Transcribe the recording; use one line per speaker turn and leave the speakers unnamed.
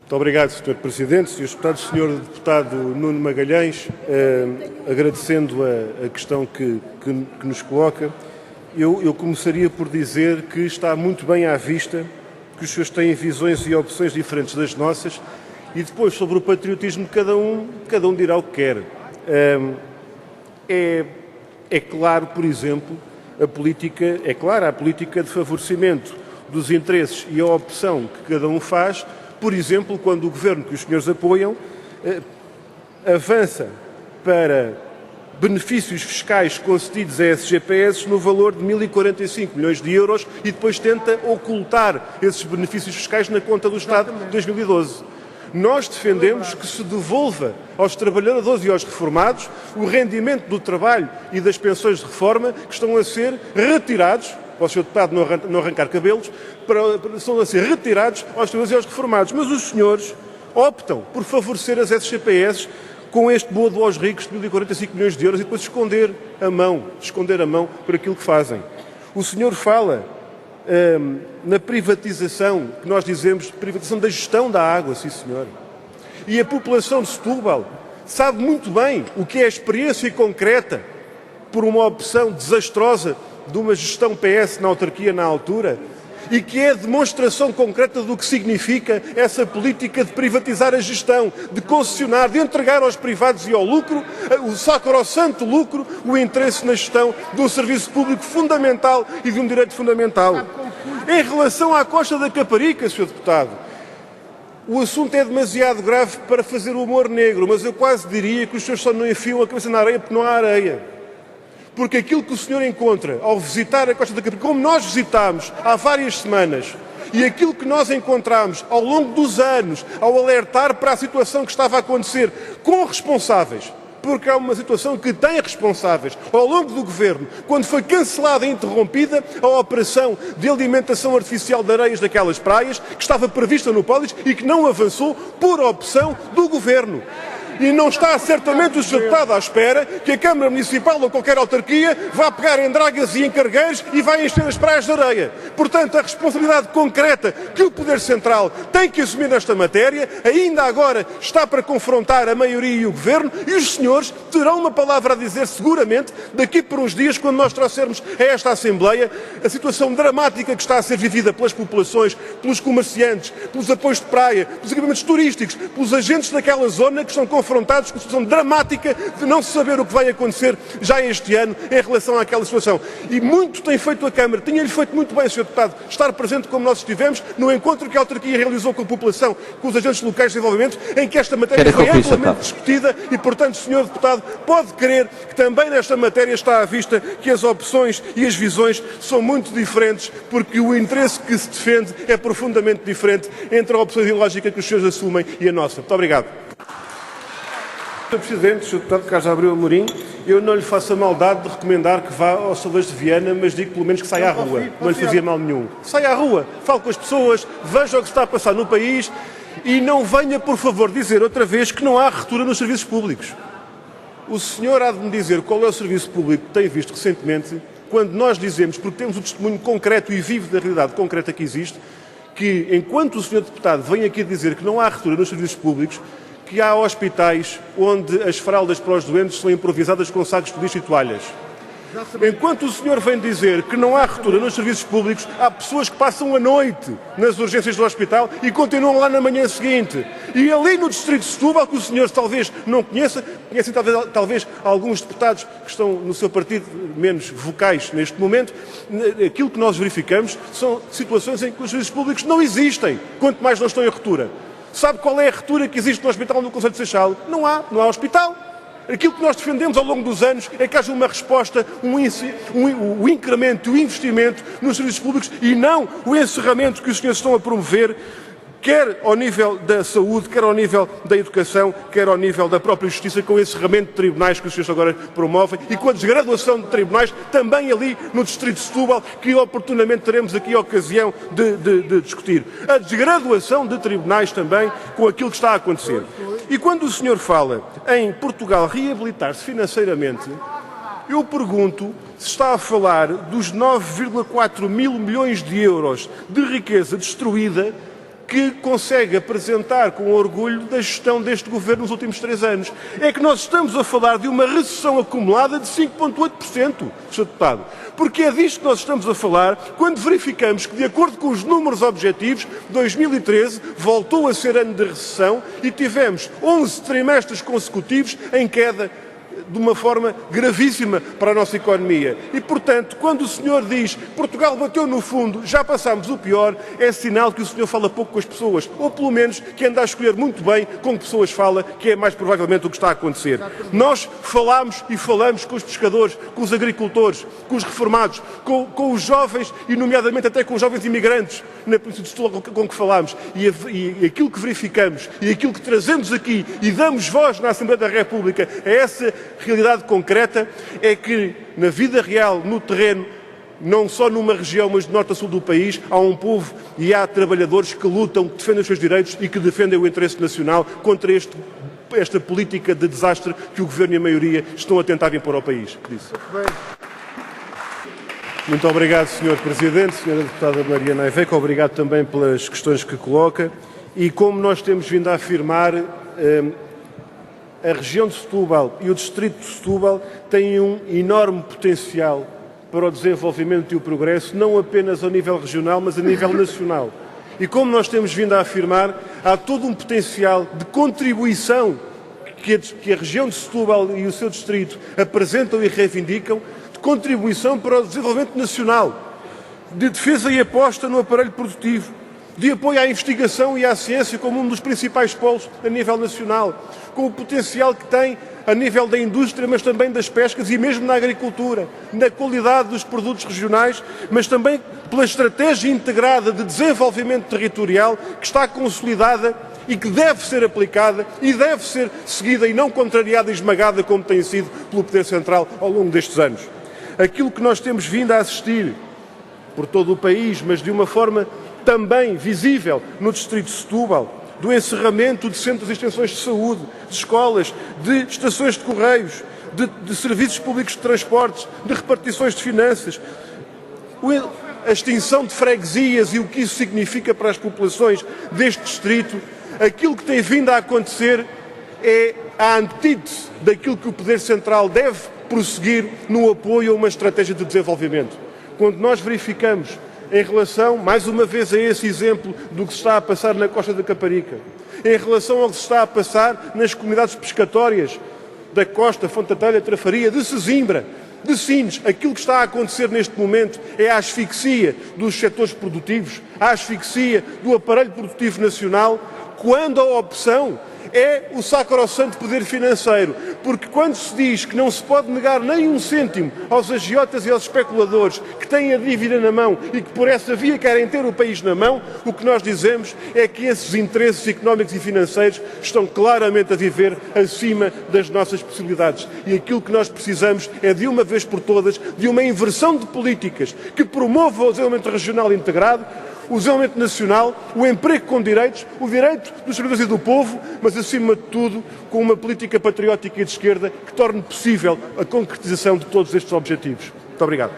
Muito obrigado, Sr. Presidente. Sr. Deputado Nuno Magalhães, agradecendo a questão que nos coloca, eu começaria por dizer que está muito bem à vista que os senhores têm visões e opções diferentes das nossas e depois, sobre o patriotismo de cada um dirá o que quer. É claro, por exemplo, a política de favorecimento dos interesses e a opção que cada um faz. Por exemplo, quando o Governo que os senhores apoiam avança para benefícios fiscais concedidos a SGPS no valor de 1.045 milhões de euros e depois tenta ocultar esses benefícios fiscais na conta do Estado de 2012. Nós defendemos que se devolva aos trabalhadores e aos reformados o rendimento do trabalho e das pensões de reforma que estão a ser retirados, para o Sr. Deputado não arrancar cabelos, estão a ser retirados aos trabalhadores e aos reformados. Mas os senhores optam por favorecer as SGPS com este bodo aos ricos de 1.045 milhões de euros e depois esconder a mão por aquilo que fazem. O senhor fala na privatização, que nós dizemos, privatização da gestão da água, sim senhor. E a população de Setúbal sabe muito bem o que é a experiência concreta por uma opção desastrosa de uma gestão PS na autarquia na altura e que é a demonstração concreta do que significa essa política de privatizar a gestão, de concessionar, de entregar aos privados e ao lucro, o sacrossanto lucro, o interesse na gestão de um serviço público fundamental e de um direito fundamental. Em relação à Costa da Caparica, Sr. Deputado, o assunto é demasiado grave para fazer o humor negro, mas eu quase diria que os senhores só não enfiam a cabeça na areia porque não há areia. Porque aquilo que o senhor encontra ao visitar a Costa da Caparica, como nós visitámos há várias semanas, e aquilo que nós encontramos ao longo dos anos, ao alertar para a situação que estava a acontecer com responsáveis, porque há uma situação que tem responsáveis ao longo do Governo, quando foi cancelada e interrompida a operação de alimentação artificial de areias daquelas praias, que estava prevista no Pólis e que não avançou por opção do Governo. E não está certamente o Sr. Deputado à espera que a Câmara Municipal ou qualquer autarquia vá pegar em dragas e em cargueiros e vai encher as praias de areia. Portanto, a responsabilidade concreta que o Poder Central tem que assumir nesta matéria, ainda agora está para confrontar a maioria e o Governo, e os senhores terão uma palavra a dizer seguramente daqui por uns dias, quando nós trouxermos a esta Assembleia a situação dramática que está a ser vivida pelas populações, pelos comerciantes, pelos apoios de praia, pelos equipamentos turísticos, pelos agentes daquela zona que estão confrontados com a situação dramática de não se saber o que vai acontecer já este ano em relação àquela situação. E muito tem feito a Câmara. Tinha-lhe feito muito bem, Sr. Deputado, estar presente como nós estivemos no encontro que a autarquia realizou com a população, com os agentes locais de desenvolvimento, em que esta matéria foi amplamente discutida e, portanto, Sr. Deputado, pode crer que também nesta matéria está à vista que as opções e as visões são muito diferentes, porque o interesse que se defende é profundamente diferente entre a opção ideológica que os senhores assumem e a nossa. Muito obrigado. Sr. Presidente, Sr. Deputado Carlos Abreu Amorim, eu não lhe faço a maldade de recomendar que vá aos Salões de Viana, mas digo pelo menos que saia à rua. Não lhe fazia mal nenhum. Saia à rua, fale com as pessoas, veja o que está a passar no país e não venha, por favor, dizer outra vez que não há ruptura nos serviços públicos. O senhor há de me dizer qual é o serviço público que tem visto recentemente, quando nós dizemos, porque temos o testemunho concreto e vivo da realidade concreta que existe, que enquanto o senhor Deputado vem aqui dizer que não há ruptura nos serviços públicos, que há hospitais onde as fraldas para os doentes são improvisadas com sacos de lixo e toalhas. Enquanto o senhor vem dizer que não há ruptura nos serviços públicos, há pessoas que passam a noite nas urgências do hospital e continuam lá na manhã seguinte. E ali no distrito de Setúbal, que o senhor talvez não conheça, conhecem talvez alguns deputados que estão no seu partido menos vocais neste momento, aquilo que nós verificamos são situações em que os serviços públicos não existem, quanto mais não estão em ruptura. Sabe qual é a ruptura que existe no hospital no Concelho de Seixal? Não há hospital. Aquilo que nós defendemos ao longo dos anos é que haja uma resposta, um incremento, um investimento nos serviços públicos e não o encerramento que os senhores estão a promover, quer ao nível da saúde, quer ao nível da educação, quer ao nível da própria justiça, com o encerramento de tribunais que os senhores agora promovem e com a desgraduação de tribunais também ali no distrito de Setúbal, que oportunamente teremos aqui a ocasião de discutir. A desgraduação de tribunais também com aquilo que está a acontecer. E quando o senhor fala em Portugal reabilitar-se financeiramente, eu pergunto se está a falar dos 9,4 mil milhões de euros de riqueza destruída que consegue apresentar com orgulho da gestão deste governo nos últimos 3 anos. É que nós estamos a falar de uma recessão acumulada de 5,8%, Sr. Deputado. Porque é disto que nós estamos a falar quando verificamos que, de acordo com os números objetivos, 2013 voltou a ser ano de recessão e tivemos 11 trimestres consecutivos em queda de uma forma gravíssima para a nossa economia. E, portanto, quando o senhor diz que Portugal bateu no fundo, já passámos o pior, é sinal que o senhor fala pouco com as pessoas, ou pelo menos que anda a escolher muito bem com que pessoas fala, que é mais provavelmente o que está a acontecer. Nós falámos e falamos com os pescadores, com os agricultores, com os reformados, com os jovens e, nomeadamente, até com os jovens imigrantes, na Polícia de Setúbal com que falámos. E aquilo que verificamos e aquilo que trazemos aqui e damos voz na Assembleia da República a essa realidade concreta é que, na vida real, no terreno, não só numa região, mas de norte a sul do país, há um povo e há trabalhadores que lutam, que defendem os seus direitos e que defendem o interesse nacional contra esta política de desastre que o Governo e a maioria estão a tentar impor ao país. Muito obrigado, Sr. Presidente, Sra. Deputada Mariana Aiveca, obrigado também pelas questões que coloca. E como nós temos vindo a afirmar, a região de Setúbal e o distrito de Setúbal têm um enorme potencial para o desenvolvimento e o progresso, não apenas ao nível regional, mas a nível nacional. E como nós temos vindo a afirmar, há todo um potencial de contribuição que a região de Setúbal e o seu distrito apresentam e reivindicam, de contribuição para o desenvolvimento nacional, de defesa e aposta no aparelho produtivo, de apoio à investigação e à ciência como um dos principais polos a nível nacional, com o potencial que tem a nível da indústria, mas também das pescas e mesmo na agricultura, na qualidade dos produtos regionais, mas também pela estratégia integrada de desenvolvimento territorial que está consolidada e que deve ser aplicada e deve ser seguida e não contrariada e esmagada como tem sido pelo Poder Central ao longo destes anos. Aquilo que nós temos vindo a assistir por todo o país, mas de uma forma também visível no distrito de Setúbal, do encerramento de centros e extensões de saúde, de escolas, de estações de correios, de serviços públicos de transportes, de repartições de finanças, a extinção de freguesias e o que isso significa para as populações deste distrito, aquilo que tem vindo a acontecer é a antítese daquilo que o Poder Central deve prosseguir no apoio a uma estratégia de desenvolvimento. Quando nós verificamos em relação, mais uma vez, a esse exemplo do que se está a passar na Costa da Caparica, em relação ao que se está a passar nas comunidades pescatórias da Costa, Fonte da Telha, Trafaria, de Sesimbra, de Sines, aquilo que está a acontecer neste momento é a asfixia dos setores produtivos, a asfixia do aparelho produtivo nacional, quando a opção é o sacrossanto poder financeiro, porque quando se diz que não se pode negar nem um cêntimo aos agiotas e aos especuladores que têm a dívida na mão e que por essa via querem ter o país na mão, o que nós dizemos é que esses interesses económicos e financeiros estão claramente a viver acima das nossas possibilidades. E aquilo que nós precisamos é, de uma vez por todas, de uma inversão de políticas que promova o desenvolvimento regional integrado, o desenvolvimento nacional, o emprego com direitos, o direito dos trabalhadores e do povo, mas acima de tudo com uma política patriótica e de esquerda que torne possível a concretização de todos estes objetivos. Muito obrigado.